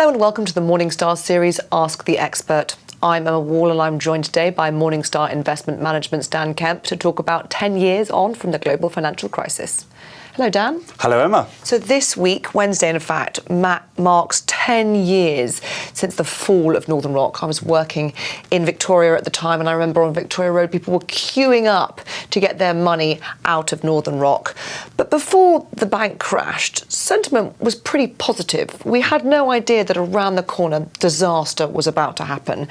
Hello and welcome to the Morningstar series, Ask the Expert. I'm Emma Wall and I'm joined today by Morningstar Investment Management's Dan Kemp to talk about 10 years on from the global financial crisis. Hello, Dan. Hello, Emma. So this week, Wednesday in fact, marks 10 years since the fall of Northern Rock. I was working in Victoria at the time, and I remember on Victoria Road people were queuing up to get their money out of Northern Rock. But before the bank crashed, sentiment was pretty positive. We had no idea that around the corner disaster was about to happen.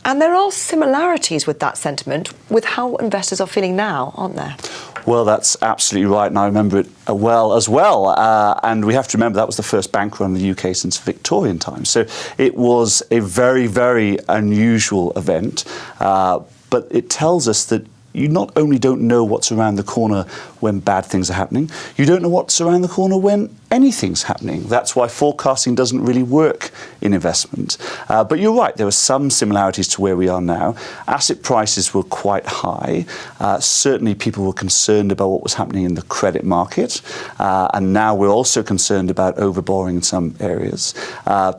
And there are similarities with that sentiment with how investors are feeling now, aren't there? Well, that's absolutely right, and I remember it well as well. And we have to remember that was the first bank run in the UK since Victorian times. So it was a very, very unusual event. But it tells us that you not only don't know what's around the corner when bad things are happening, you don't know what's around the corner when anything's happening. That's why forecasting doesn't really work in investment. But you're right, there were some similarities to where we are now. Asset prices were quite high. Certainly people were concerned about what was happening in the credit market. And now we're also concerned about overborrowing in some areas.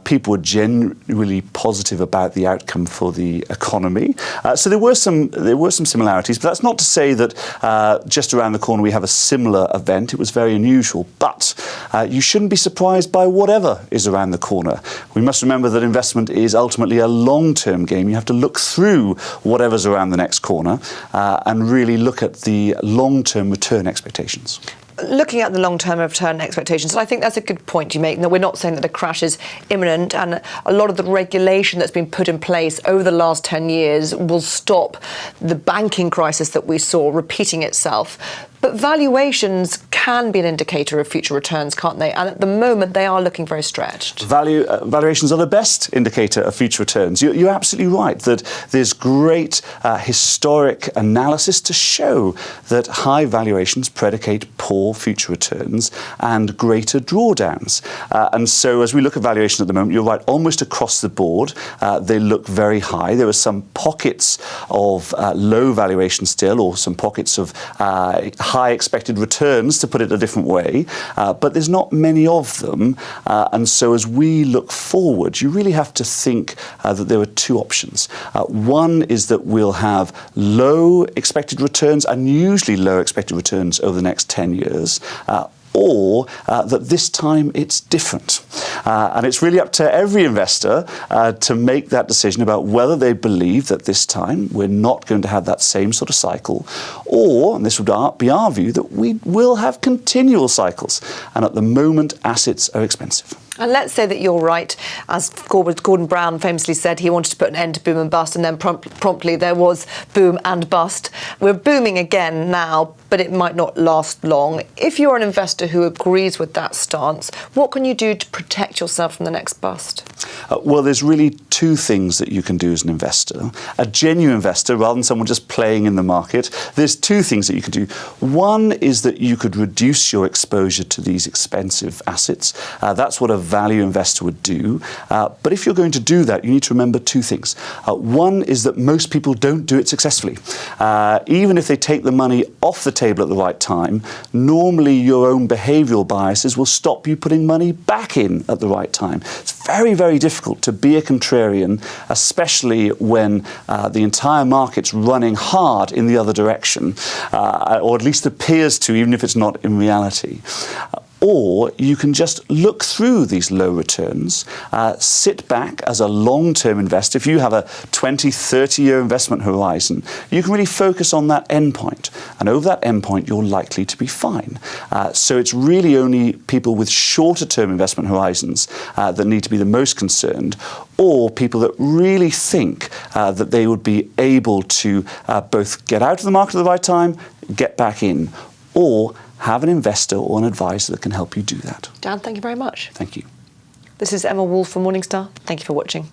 People were generally positive about the outcome for the economy. So there were some similarities, but that's not to say that just around the corner we have a similar event. It was very unusual, but you shouldn't be surprised by whatever is around the corner. We must remember that investment is ultimately a long-term game. You have to look through whatever's around the next corner and really look at the long-term return expectations. Looking at the long-term return expectations, and I think that's a good point you make. No, we're not saying that the crash is imminent, and a lot of the regulation that's been put in place over the last 10 years will stop the banking crisis that we saw repeating itself. But valuations can be an indicator of future returns, can't they? And at the moment, they are looking very stretched. Valuations are the best indicator of future returns. You're absolutely right that there's great historic analysis to show that high valuations predicate poor future returns and greater drawdowns. And so as we look at valuation at the moment, you're right, almost across the board, they look very high. There are some pockets of low valuation still, or some pockets of high expected returns, to put it a different way, but there's not many of them. And so as we look forward, you really have to think that there are two options. One is that we'll have low expected returns, unusually low expected returns over the next 10 years, or that this time it's different. And it's really up to every investor to make that decision about whether they believe that this time we're not going to have that same sort of cycle, or, and this would be our view, that we will have continual cycles. And at the moment, assets are expensive. And let's say that you're right. As Gordon Brown famously said, he wanted to put an end to boom and bust, and then promptly there was boom and bust. We're booming again now, but it might not last long. If you're an investor who agrees with that stance, what can you do to protect yourself from the next bust? Well, there's really two things that you can do as an investor. A genuine investor, rather than someone just playing in the market, there's two things that you can do. One is that you could reduce your exposure to these expensive assets. That's what a value investor would do. But if you're going to do that, you need to remember two things. One is that most people don't do it successfully. Even if they take the money off the table at the right time, normally your own behavioural biases will stop you putting money back in at the right time. It's very, very difficult to be a contrarian, especially when the entire market's running hard in the other direction, or at least appears to, even if it's not in reality. Or you can just look through these low returns, sit back as a long-term investor. If you have a 20, 30-year investment horizon, you can really focus on that endpoint. And over that endpoint, you're likely to be fine. So it's really only people with shorter-term investment horizons that need to be the most concerned, or people that really think that they would be able to both get out of the market at the right time, get back in, or have an investor or an advisor that can help you do that. Dan, thank you very much. Thank you. This is Emma Wall from Morningstar. Thank you for watching.